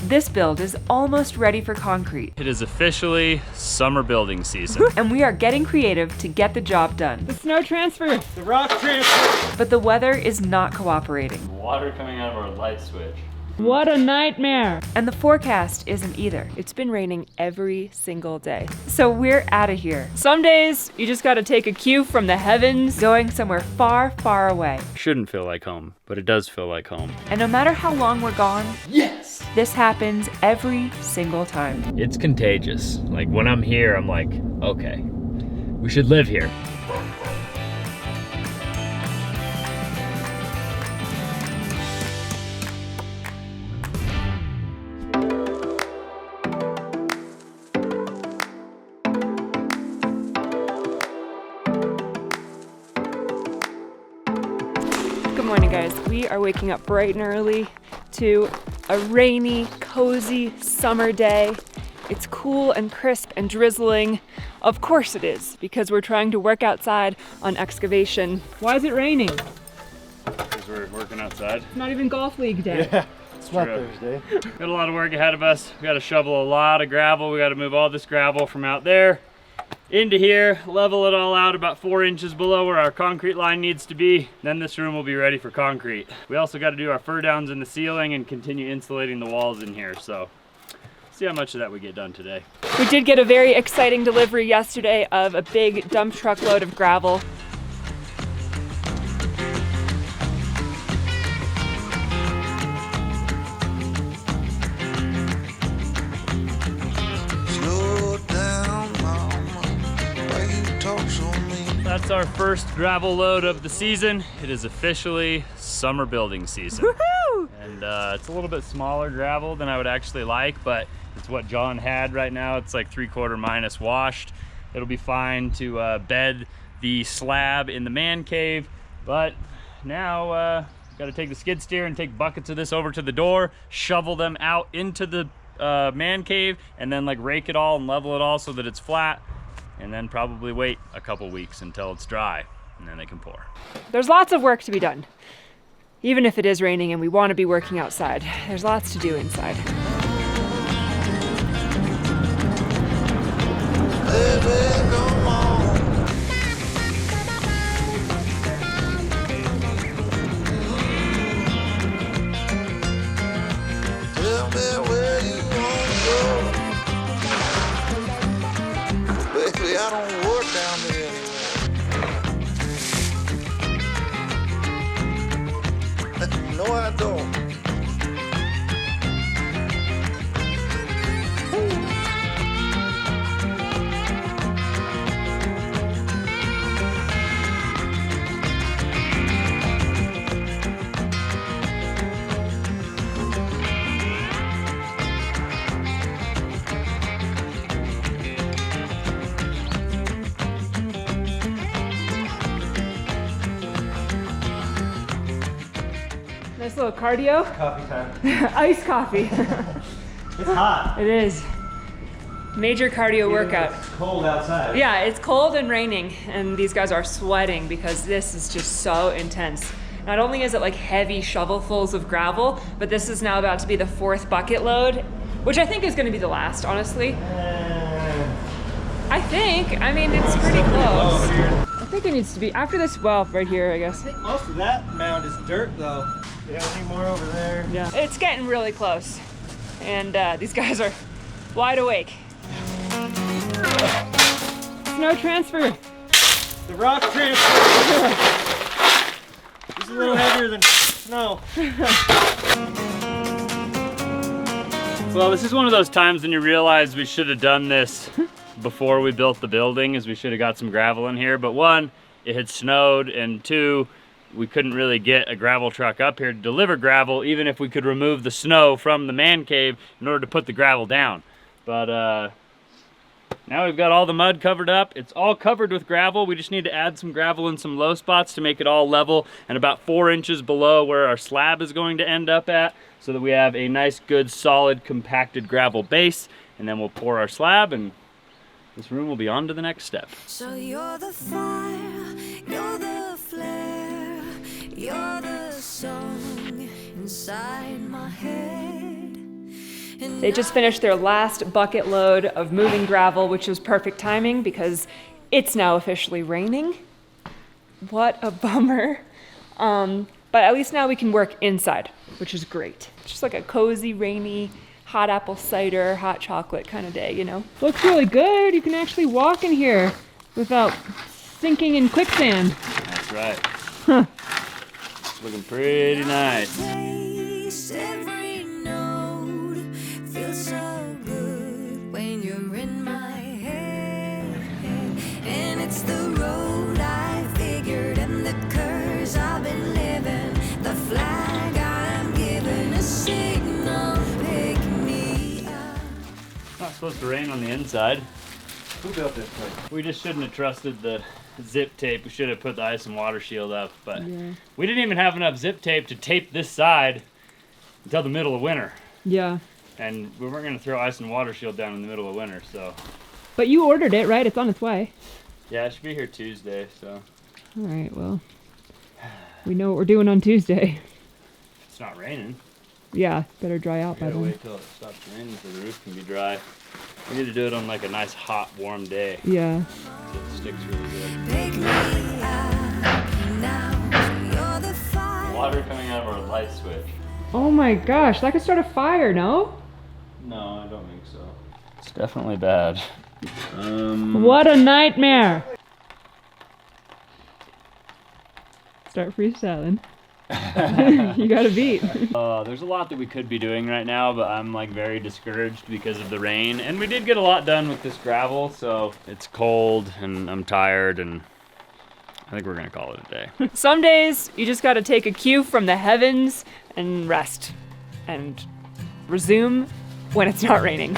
This build is almost ready for concrete. It is officially summer building season. And we are getting creative to get the job done. The snow transfer. The rock transfer. But the weather is not cooperating. Water coming out of our light switch. What a nightmare. And the forecast isn't either. It's been raining every single day. So we're out of here. Some days, you just gotta take a cue from the heavens, going somewhere far, far away. Shouldn't feel like home, but it does feel like home. And no matter how long we're gone, Yes! this happens every single time. It's contagious. Like when I'm here, I'm like, okay, we should live here. Good morning, guys. We are waking up bright and early to a rainy, cozy summer day. It's cool and crisp and drizzling. Of course it is, because we're trying to work outside on excavation. Why is it raining? Because we're working outside. It's not even golf league day. Yeah, it's not True. Thursday. Got a lot of work ahead of us. We gotta shovel a lot of gravel. We gotta move all this gravel from out there into here, level it all out about 4 inches below where our concrete line needs to be. Then this room will be ready for concrete. We also got to do our fur downs in the ceiling and continue insulating the walls in here. So see how much of that we get done today. We did get a very exciting delivery yesterday of a big dump truck load of gravel. That's our first gravel load of the season. It is officially summer building season. Woohoo! And it's a little bit smaller gravel than I would actually like, but it's what John had right now. It's like 3/4 minus washed. It'll be fine to bed the slab in the man cave, but now got to take the skid steer and take buckets of this over to the door, shovel them out into the man cave, and then like rake it all and level it all so that it's flat, and then probably wait a couple weeks until it's dry, and then they can pour. There's lots of work to be done. Even if it is raining and we want to be working outside, there's lots to do inside. I don't work down there anymore. No, I don't. Nice little cardio. Coffee time. Iced coffee. It's hot. It is. Major cardio workout. It's cold outside. Yeah, it's cold and raining, and these guys are sweating because this is just so intense. Not only is it like heavy shovelfuls of gravel, but this is now about to be the 4th bucket load, which I think is going to be the last, honestly. I think. I mean, it's pretty close. I think it needs to be after this. Well, right here, I guess. I think most of that mound is dirt, though. Yeah, I think more over there. Yeah, it's getting really close, and these guys are wide awake. Snow transfer. The rock transfer. It's a little heavier than snow. Well, this is one of those times when you realize we should have done this before we built the building, as we should have got some gravel in here. But one, it had snowed, and two, we couldn't really get a gravel truck up here to deliver gravel, even if we could remove the snow from the man cave in order to put the gravel down. But now we've got all the mud covered up. It's all covered with gravel. We just need to add some gravel in some low spots to make it all level and about 4 inches below where our slab is going to end up at, so that we have a nice, good, solid, compacted gravel base. And then we'll pour our slab, and this room will be on to the next step. So you're the fire, you're the flare, you're the song inside my head. They just finished their last bucket load of moving gravel, which was perfect timing because it's now officially raining. What a bummer. But at least now we can work inside, which is great. It's just like a cozy, rainy, hot apple cider, hot chocolate kind of day, you know? Looks really good. You can actually walk in here without sinking in quicksand. That's right. It's looking pretty nice. Taste every note feels so good when you're in my head. And it's the road I figured and the curse I've been living. The flag I'm giving a signal, pick me up. Not supposed to rain on the inside. Who built this place? We just shouldn't have trusted the zip tape. We should have put the ice and water shield up, but we didn't even have enough zip tape to tape this side until the middle of winter. Yeah. And we weren't going to throw ice and water shield down in the middle of winter, so. But you ordered it, right? It's on its way. Yeah, it should be here Tuesday, so. All right, well, we know what we're doing on Tuesday. It's not raining. Yeah, better dry out by Gotta then. wait till it stops raining so the roof can be dry. We need to do it on like a nice hot warm day Yeah. so it sticks really good. Pick me up now. You're the fire. Water coming out of our light switch. Oh my gosh, that could start a fire, no? No, I don't think so. It's definitely bad. What a nightmare! Start freestyling. You got a beat. There's a lot that we could be doing right now, but I'm like very discouraged because of the rain. And we did get a lot done with this gravel, so it's cold and I'm tired and I think we're gonna call it a day. Some days you just gotta take a cue from the heavens and rest and resume when it's not raining.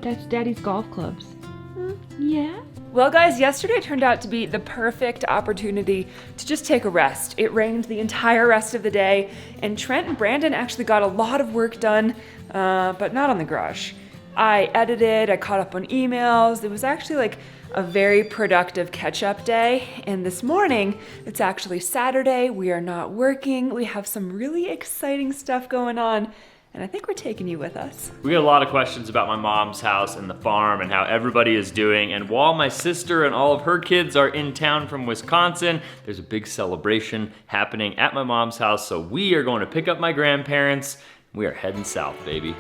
That's Daddy's golf clubs. Yeah? Well, guys, yesterday turned out to be the perfect opportunity to just take a rest. It rained the entire rest of the day, and Trent and Brandon actually got a lot of work done, but not on the garage. I edited, I caught up on emails. It was actually like a very productive catch-up day, and this morning, it's actually Saturday. We are not working. We have some really exciting stuff going on, and I think we're taking you with us. We get a lot of questions about my mom's house and the farm and how everybody is doing. And while my sister and all of her kids are in town from Wisconsin, there's a big celebration happening at my mom's house. So we are going to pick up my grandparents. We are heading south, baby.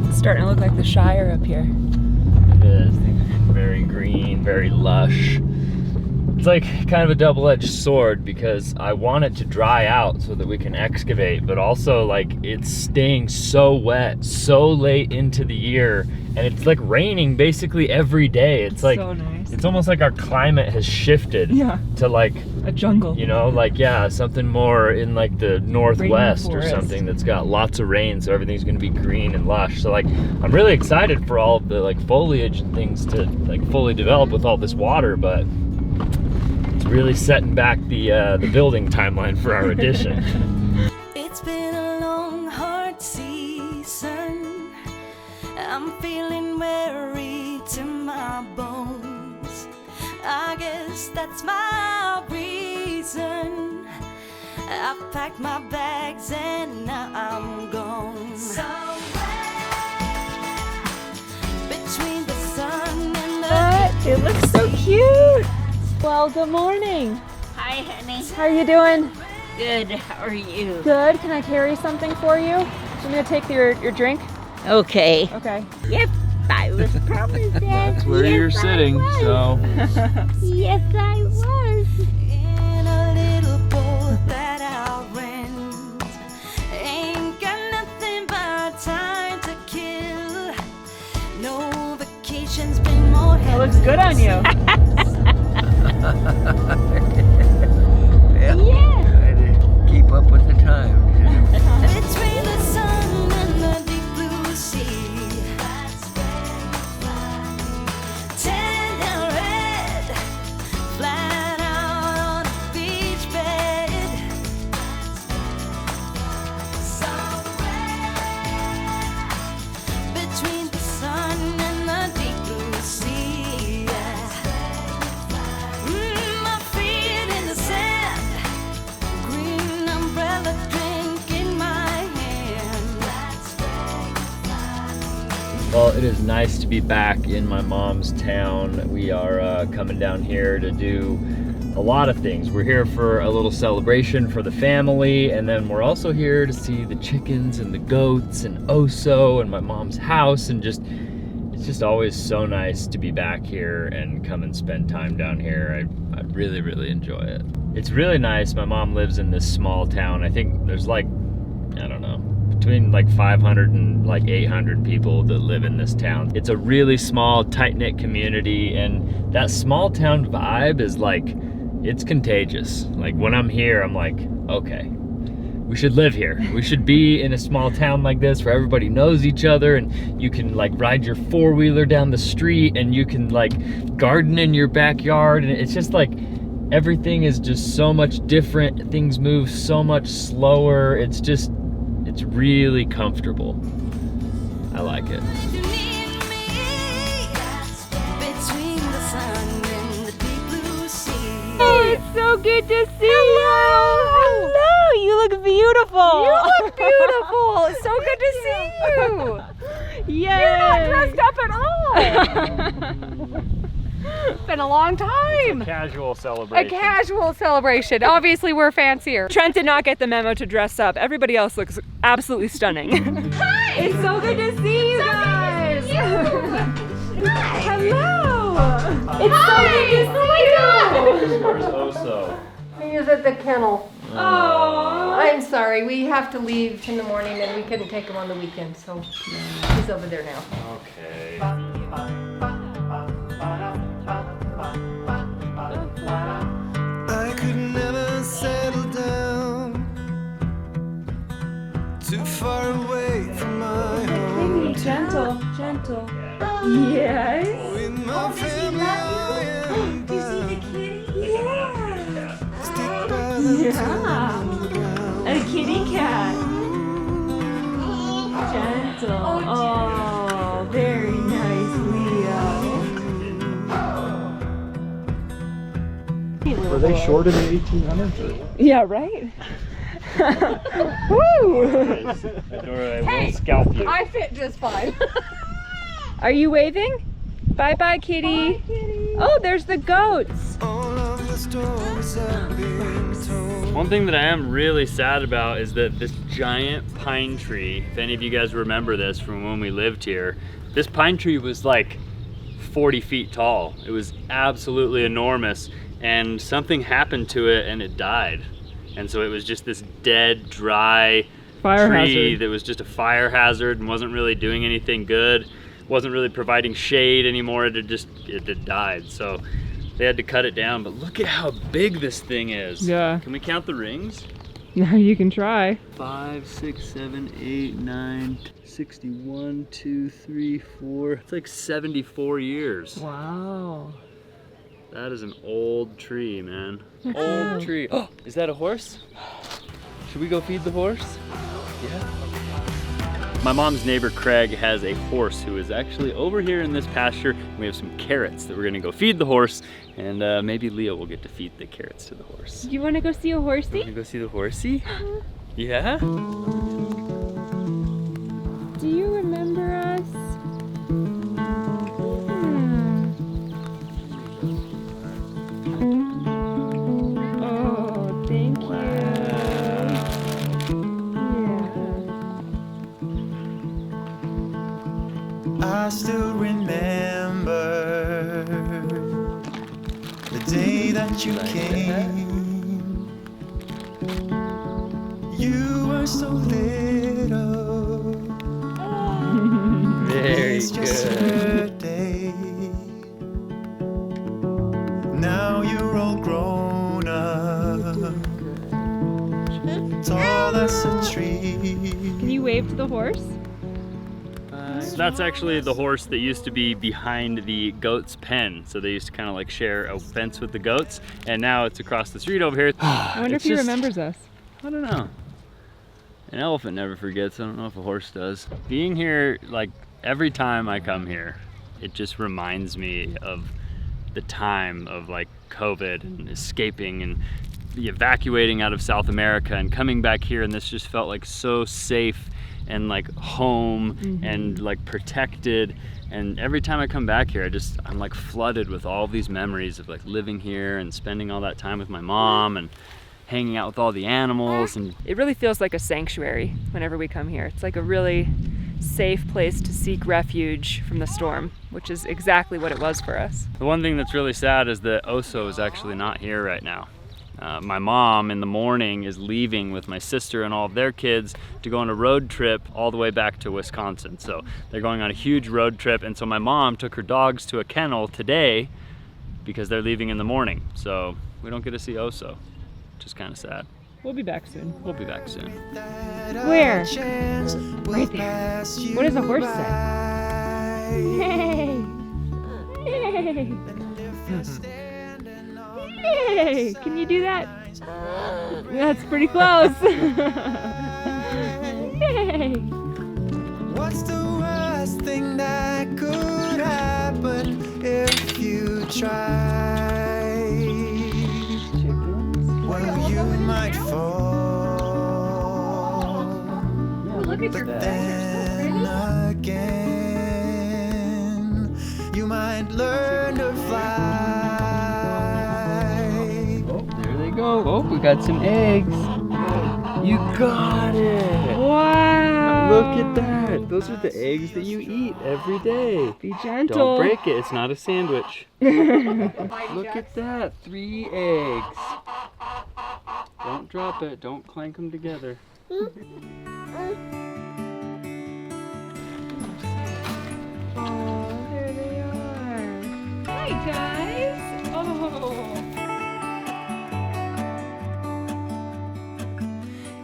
It's starting to look like the Shire up here. It is very green, very lush. It's like kind of a double-edged sword because I want it to dry out so that we can excavate, but also like it's staying so wet so late into the year, and it's like raining basically every day. It's like so nice. It's almost like our climate has shifted to like A jungle. you know, like yeah, something more in like the northwest or Rainforest. something that's got lots of rain, so everything's gonna be green and lush. So like I'm really excited for all of the like foliage and things to like fully develop with all this water, but it's really setting back the building timeline for our addition. It's been a long, hard season. I'm feeling weary to my bones. I guess that's my reason. I've packed my bags and now I'm gone. Somewhere between the sun and the It looks so cute. Well, good morning. Hi, honey. How are you doing? Good. How are you? Good. Can I carry something for you? I'm gonna take your drink. Okay. Okay. Yep. I was promised that. That's where Yes, you're I sitting, was. so. Yes, I was. in a little boat that I rent. Ain't got nothing but time to kill. No vacations bring more That looks good on you. Yeah. Try to keep up with the times. between the sun and the deep blue sea. Tan and red, flat out on a It is nice to be back in my mom's town. We are coming down here to do a lot of things. We're here for a little celebration for the family, and then we're also here to see the chickens and the goats and Oso and my mom's house, and just it's just always so nice to be back here and come and spend time down here. I really, really enjoy it. It's really nice. My mom lives in this small town. I think there's like, I don't know, between like 500 and like 800 people that live in this town. It's a really small, tight-knit community, and that small town vibe is like, it's contagious. Like when I'm here, I'm like, okay, we should live here. We should be in a small town like this where everybody knows each other, and you can like ride your four-wheeler down the street, and you can like garden in your backyard, and it's just like, everything is just so much different. Things move so much slower. It's just, it's really comfortable. I like it. Hey, it's so good to see you. Hello, you look beautiful. You look beautiful. It's so good to see you. Yay. You're not dressed up at all. It's been a long time. Casual celebration. A casual celebration. Obviously, we're fancier. Trent did not get the memo to dress up. Everybody else looks absolutely stunning. Hi. It's so good to see you guys. Hello. It's so good to see you. Where's Oso? He is at the kennel. Oh. I'm sorry, we have to leave in the morning and we couldn't take him on the weekend, so he's over there now. Okay. I could never settle down too far away from my home. Gentle, gentle. Yes. With my family, I am Do you see the kitty? Yeah. stick by the Yeah. A kitty cat. Gentle. Oh, very nice, Leo. Were they short in the 1800s? Or? Yeah, right? Woo! Adora, I will scalp you. I fit just fine. Are you waving? Bye-bye, kitty. Bye, kitty. Oh, there's the goats. all of the stories I've been told. One thing that I am really sad about is that this giant pine tree, if any of you guys remember this from when we lived here, this pine tree was like 40 feet tall. It was absolutely enormous, and something happened to it and it died. And so it was just this dead, dry tree that was just a fire hazard and wasn't really doing anything good. Wasn't really providing shade anymore. It had died. So they had to cut it down, but look at how big this thing is. Yeah. Can we count the rings? Now you can try. 5, 6, 7, 8, 9, 61, 2, 3, 4. It's like 74 years. Wow. That is an old tree, man. Old tree. Oh, is that a horse? Should we go feed the horse? Yeah. My mom's neighbor Craig has a horse who is actually over here in this pasture. We have some carrots that we're gonna go feed the horse, and maybe Leo will get to feed the carrots to the horse. You want to go see a horsey? Wanna go see the horsey? Yeah? Do you remember us? Oh, thank you. I still remember the day that you came. You were so little. Very It's just good. a day. Now you're all grown up, tall as a tree. Can you wave to the horse? So that's actually the horse that used to be behind the goat's pen. So they used to kind of like share a fence with the goats, and now it's across the street over here. I wonder if he remembers us. I don't know. An elephant never forgets. I don't know if a horse does. Being here, like every time I come here, it just reminds me of the time of like COVID and escaping and evacuating out of South America and coming back here, and this just felt like so safe and like home and like protected. And every time I come back here, I'm like flooded with all these memories of like living here and spending all that time with my mom and hanging out with all the animals. And It really feels like a sanctuary whenever we come here. It's like a really safe place to seek refuge from the storm, which is exactly what it was for us. the one thing that's really sad is that Oso is actually not here right now. My mom in the morning is leaving with my sister and all of their kids to go on a road trip all the way back to Wisconsin. So they're going on a huge road trip, and so my mom took her dogs to a kennel today because they're leaving in the morning. So we don't get to see Oso, which is kind of sad. We'll be back soon. We'll be back soon. Where? Right there. What does a horse say? Hey! Hey! Hey! Can you do that? That's pretty close. Hey! What's the worst thing that could happen if you try? Well, you might fall. Look at your Then again, you might learn to fly. Oh, there they go. Oh, we got some eggs. You got it. Wow! Look at that. Those are the eggs that you eat every day. Be gentle. Don't break it. It's not a sandwich. Look at that. 3 eggs. Don't drop it. Don't clank them together. Oh, there they are. Hi, guys. Oh.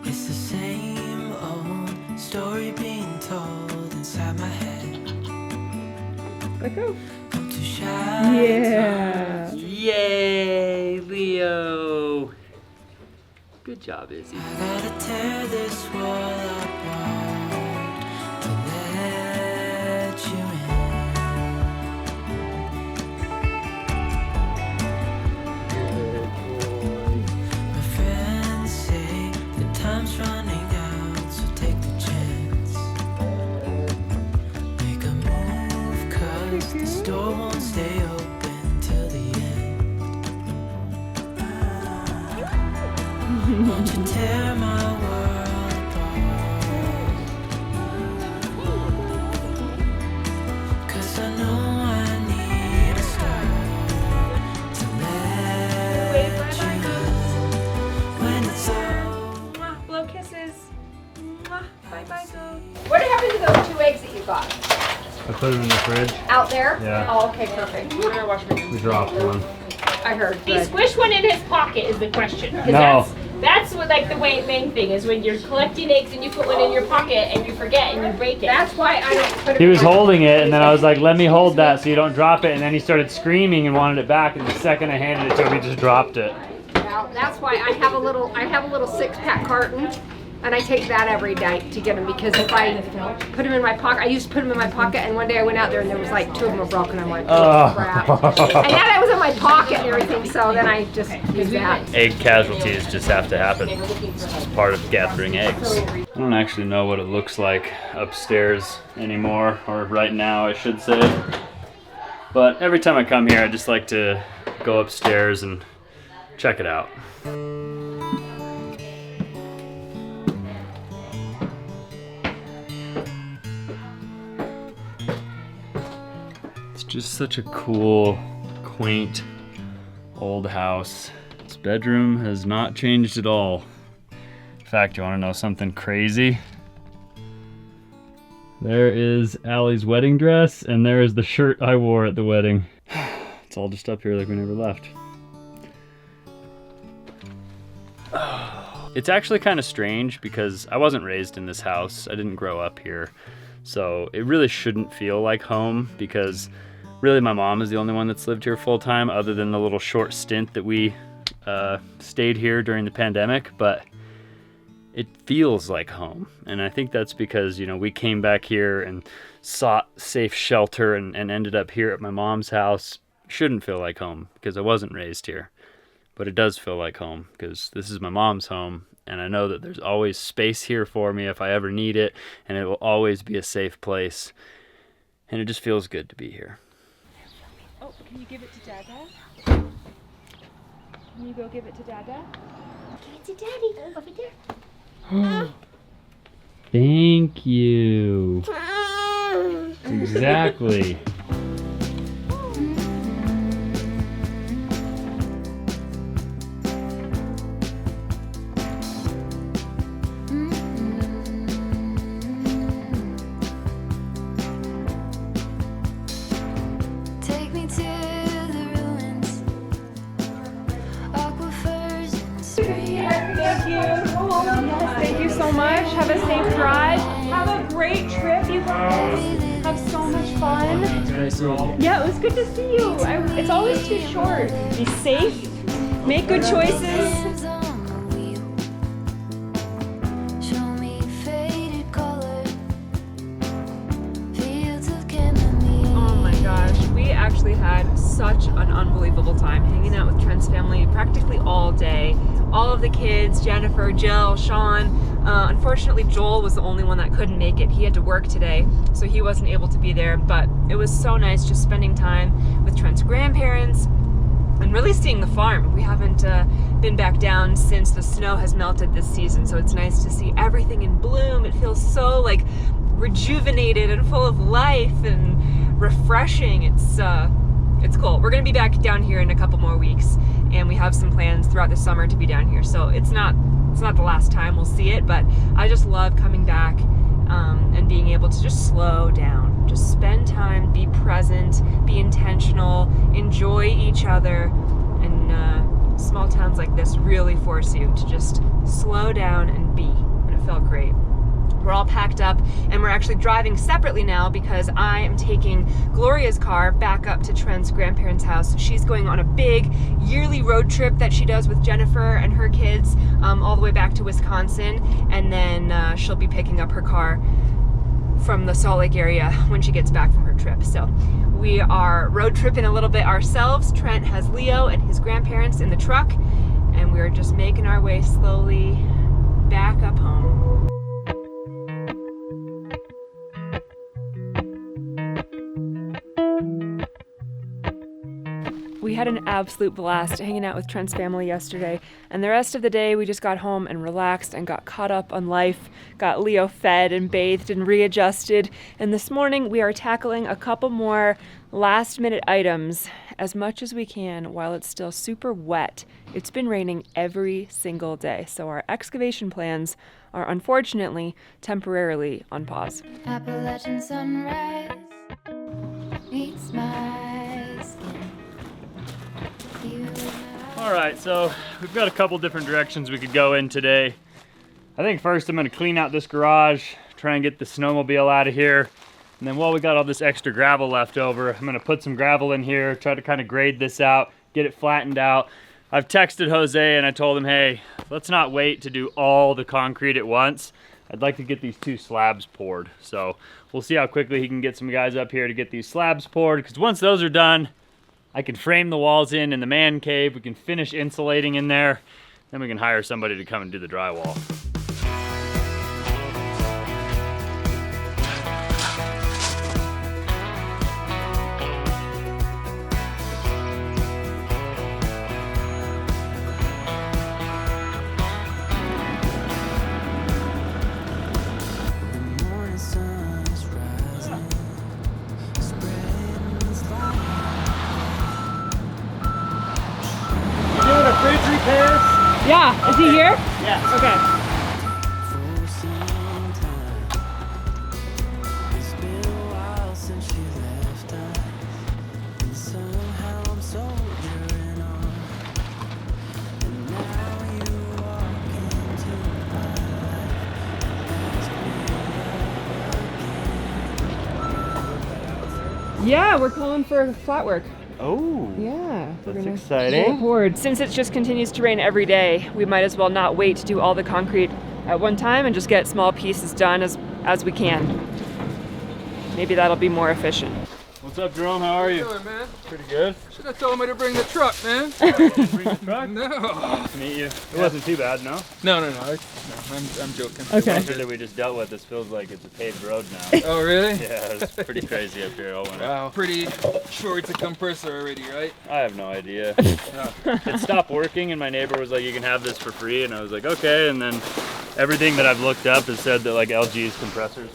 It's the same old story being told inside my head. Let go. I'm too shy. Yeah. Yay, Leo. Good job, Izzy. I gotta tear this wall apart to let you in. My friends say the time's running out, so take the chance. Make a move, 'cause this door won't stay open till the end. Won't you tear my world apart? 'Cause I know I need a start to let you go when it's all. Blow kisses. Bye-bye, go. What happened to those 2 eggs that you got? I put them in the fridge. Out there? Yeah. Oh, okay, perfect. We dropped one. I heard. He Good. squished one in his pocket is the question. 'Cause No. That's what like the main thing is when you're collecting eggs and you put one in your pocket and you forget and you break it. That's why I don't put it He was in my- holding it, and then I was like, let me hold that so you don't drop it. And then he started screaming and wanted it back. And the second I handed it to him, he just dropped it. Well, that's why I have a little 6-pack carton, and I take that every night to get them, because if I put them in my pocket, I used to put them in my pocket, and one day I went out there and there was like 2 of them were broken. I'm like, oh crap. And then I was in my pocket and everything, so then I just used that. Egg casualties just have to happen. It's just part of gathering eggs. I don't actually know what it looks like upstairs anymore, or right now I should say. But every time I come here, I just like to go upstairs and check it out. It's just such a cool, quaint, old house. This bedroom has not changed at all. In fact, you want to know something crazy? There is Allie's wedding dress, and there is the shirt I wore at the wedding. It's all just up here like we never left. It's actually kind of strange because I wasn't raised in this house. I didn't grow up here. So it really shouldn't feel like home, because really my mom is the only one that's lived here full time, other than the little short stint that we stayed here during the pandemic. But it feels like home. And I think that's because, you know, we came back here and sought safe shelter and ended up here at my mom's house. Shouldn't feel like home because I wasn't raised here. But it does feel like home because this is my mom's home, and I know that there's always space here for me if I ever need it, and it will always be a safe place, and it just feels good to be here. Oh, can you give it to Dada? Can you go give it to Dada? Give it to Daddy. Over there. Thank you. Exactly. Take me to the ruins, aquifers and streams. Thank you. Thank you so much. Have a safe drive. Have a great trip, you guys. Have so much fun. Yeah, it was good to see you. It's always too short. Be safe. Make good choices. On the wheel. Show me faded color, fields of chamomile. Oh my gosh, we actually had such an unbelievable time hanging out with Trent's family practically all day. All of the kids, Jennifer, Jill, Sean. Unfortunately, Joel was the only one that couldn't make it. He had to work today, so he wasn't able to be there, but it was so nice just spending time with Trent's grandparents and really seeing the farm. We haven't been back down since the snow has melted this season, so it's nice to see everything in bloom. It feels so like rejuvenated and full of life and refreshing. It's cool. We're gonna be back down here in a couple more weeks, and we have some plans throughout the summer to be down here. So it's not the last time we'll see it, but I just love coming back and being able to just slow down, just spend time, be present, be intentional, enjoy each other. And small towns like this really force you to just slow down and be, and it felt great. We're all packed up and we're actually driving separately now because I am taking Gloria's car back up to Trent's grandparents' house. She's going on a big yearly road trip that she does with Jennifer and her kids all the way back to Wisconsin, and then she'll be picking up her car from the Salt Lake area when she gets back from her trip. So we are road tripping a little bit ourselves. Trent has Leo and his grandparents in the truck, and we're just making our way slowly back up home. We had an absolute blast hanging out with Trent's family yesterday, and the rest of the day we just got home and relaxed and got caught up on life, got Leo fed and bathed and readjusted, and this morning we are tackling a couple more last-minute items as much as we can while it's still super wet. It's been raining every single day, so our excavation plans are unfortunately temporarily on pause. Appalachian sunrise meets my skin. All right, so we've got a couple different directions we could go in today. I think first I'm gonna clean out this garage, try and get the snowmobile out of here. And then while we got all this extra gravel left over, I'm gonna put some gravel in here, try to kind of grade this out, get it flattened out. I've texted Jose and I told him, hey, let's not wait to do all the concrete at once. I'd like to get these 2 slabs poured. So we'll see how quickly he can get some guys up here to get these slabs poured, because once those are done, I can frame the walls in the man cave, we can finish insulating in there, then we can hire somebody to come and do the drywall. Yeah, is he here? Yeah. Okay. Yeah, we're calling for flat work. Oh, yeah, that's exciting. Forward. Since it just continues to rain every day, we might as well not wait to do all the concrete at one time and just get small pieces done as we can. Maybe that'll be more efficient. Well, What's up, Jerome? How are you? How you doing, man? Pretty good. Should have told me to bring the truck, man. Bring the truck? No. Nice to meet you. It wasn't too bad, no? No. I'm joking. The winter that we just dealt with, this feels like it's a paved road now. Oh, really? Yeah, it's pretty crazy up here all winter. Wow. Pretty sure it's a compressor already, right? I have no idea. It stopped working, and my neighbor was like, "You can have this for free," and I was like, "Okay." And then everything that I've looked up has said that like LG's compressors.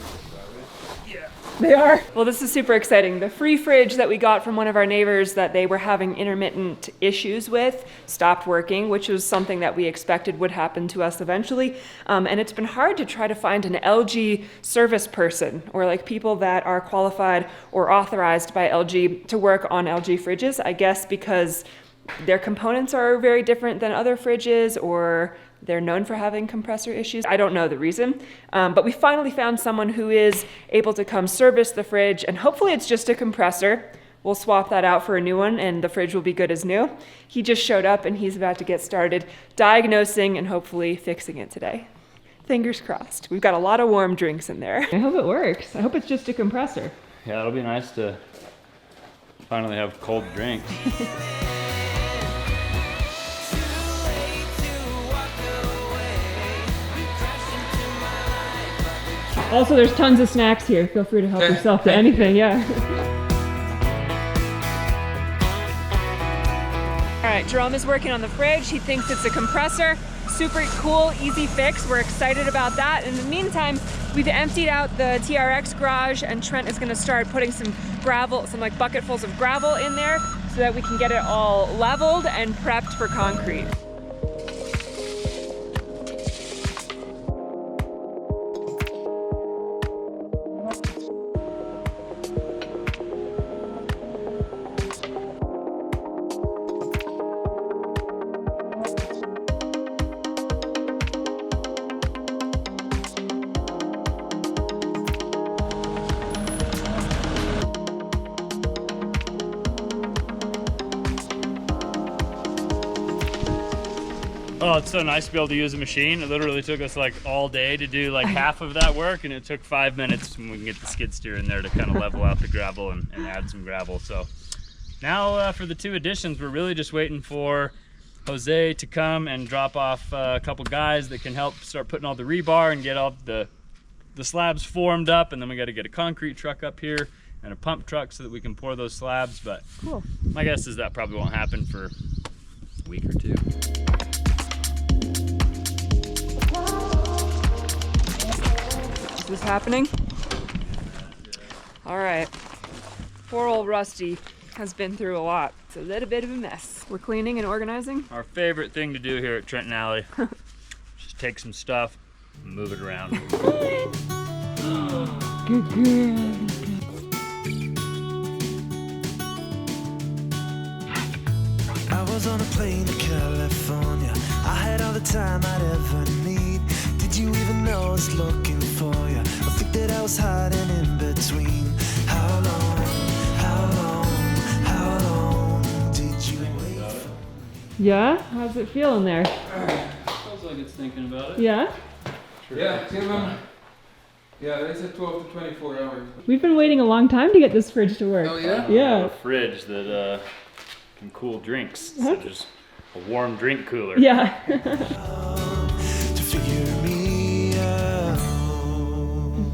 They are. Well, this is super exciting. The free fridge that we got from one of our neighbors that they were having intermittent issues with stopped working, which was something that we expected would happen to us eventually. And it's been hard to try to find an LG service person or like people that are qualified or authorized by LG to work on LG fridges, I guess because their components are very different than other fridges, or they're known for having compressor issues. I don't know the reason, but we finally found someone who is able to come service the fridge, and hopefully it's just a compressor. We'll swap that out for a new one and the fridge will be good as new. He just showed up and he's about to get started diagnosing and hopefully fixing it today. Fingers crossed. We've got a lot of warm drinks in there. I hope it works. I hope it's just a compressor. Yeah, it'll be nice to finally have cold drinks. Also, there's tons of snacks here. Feel free to help yourself to anything, yeah. All right, Jerome is working on the fridge. He thinks it's a compressor. Super cool, easy fix. We're excited about that. In the meantime, we've emptied out the TRX garage and Trent is gonna start putting some gravel, some like bucketfuls of gravel in there so that we can get it all leveled and prepped for concrete. Oh, it's so nice to be able to use a machine. It literally took us like all day to do like half of that work, and it took 5 minutes when we can get the skid steer in there to kind of level out the gravel and add some gravel. So now for the 2 additions, we're really just waiting for Jose to come and drop off a couple guys that can help start putting all the rebar and get all the slabs formed up, and then we got to get a concrete truck up here and a pump truck so that we can pour those slabs. But cool. My guess is that probably won't happen for a week or 2. Is this happening? All right. Poor old Rusty has been through a lot. It's a little bit of a mess. We're cleaning and organizing. Our favorite thing to do here at Trent Allie, just take some stuff and move it around. Good girl. I was on a plane to California. I had all the time I'd ever need. Did you even know I was looking for you? I think that I was hiding in between. How long did you wait for? Yeah? How's it feeling there? Feels like it's thinking about it. Yeah? Yeah, give them. Yeah, they said 12 to 24 hours. We've been waiting a long time to get this fridge to work. Oh, yeah? Yeah. A fridge that can cool drinks. So just a warm drink cooler. Yeah. To figure me out.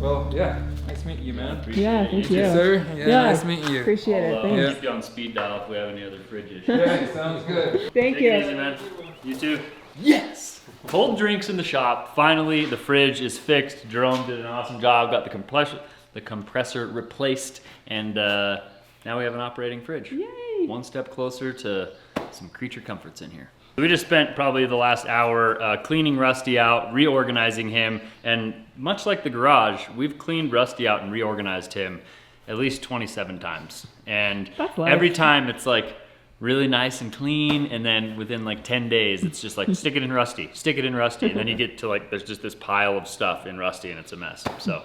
Well, yeah. Nice meeting you, man. Yeah, thank you. Sir. Yeah, nice meeting you. Appreciate it. I'll Thanks. keep you on speed dial if we have any other fridge issues. Yeah, sounds good. Thank Take you. it easy, man. You too. Yes! Cold drinks in the shop. Finally, the fridge is fixed. Jerome did an awesome job. Got the compressor replaced, and now we have an operating fridge. Yay! One step closer to some creature comforts in here. We just spent probably the last hour cleaning Rusty out, reorganizing him, and much like the garage, we've cleaned Rusty out and reorganized him at least 27 times. And every time it's like really nice and clean, and then within like 10 days it's just like stick it in Rusty, and then you get to like there's just this pile of stuff in Rusty and it's a mess. So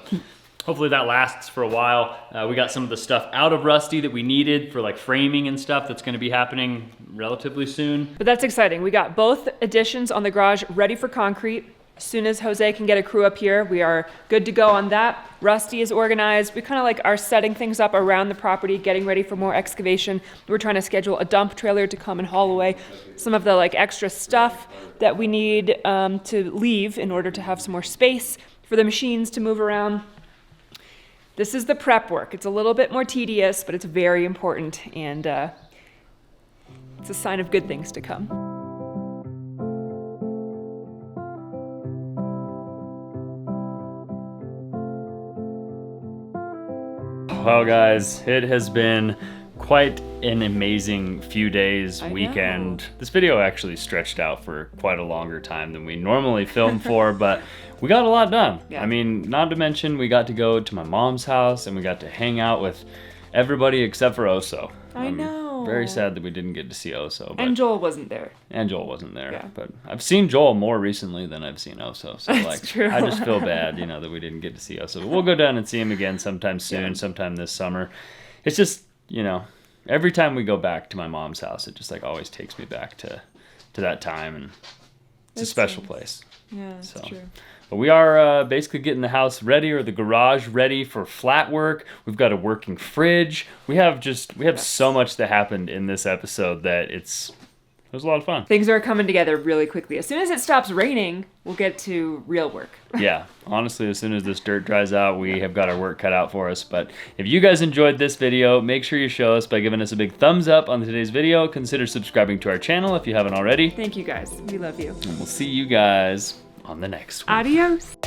hopefully that lasts for a while. We got some of the stuff out of Rusty that we needed for like framing and stuff that's going to be happening relatively soon. But that's exciting. We got both additions on the garage ready for concrete. As soon as Jose can get a crew up here, we are good to go on that. Rusty is organized. We kind of like are setting things up around the property, getting ready for more excavation. We're trying to schedule a dump trailer to come and haul away some of the like extra stuff that we need to leave in order to have some more space for the machines to move around. This is the prep work. It's a little bit more tedious, but it's very important, and it's a sign of good things to come. Well, guys, it has been quite an amazing few days, weekend. This video actually stretched out for quite a longer time than we normally film for, but we got a lot done. Yeah. I mean, not to mention we got to go to my mom's house and we got to hang out with everybody except for Oso. I know. Very sad that we didn't get to see Oso. But, And Joel wasn't there. And Joel wasn't there. Yeah. But I've seen Joel more recently than I've seen Oso. So That's like, true. I just feel bad, you know, that we didn't get to see Oso. But we'll go down and see him again sometime soon, sometime this summer. It's just, you know, every time we go back to my mom's house, it just like always takes me back to that time, and it's a special place. Yeah, that's true. But we are basically getting the house ready, or the garage ready for flat work. We've got a working fridge. We have so much that happened in this episode that it was a lot of fun. Things are coming together really quickly. As soon as it stops raining, we'll get to real work. Yeah, honestly, as soon as this dirt dries out, we have got our work cut out for us. But if you guys enjoyed this video, make sure you show us by giving us a big thumbs up on today's video. Consider subscribing to our channel if you haven't already. Thank you guys. We love you. And we'll see you guys on the next one. Adios.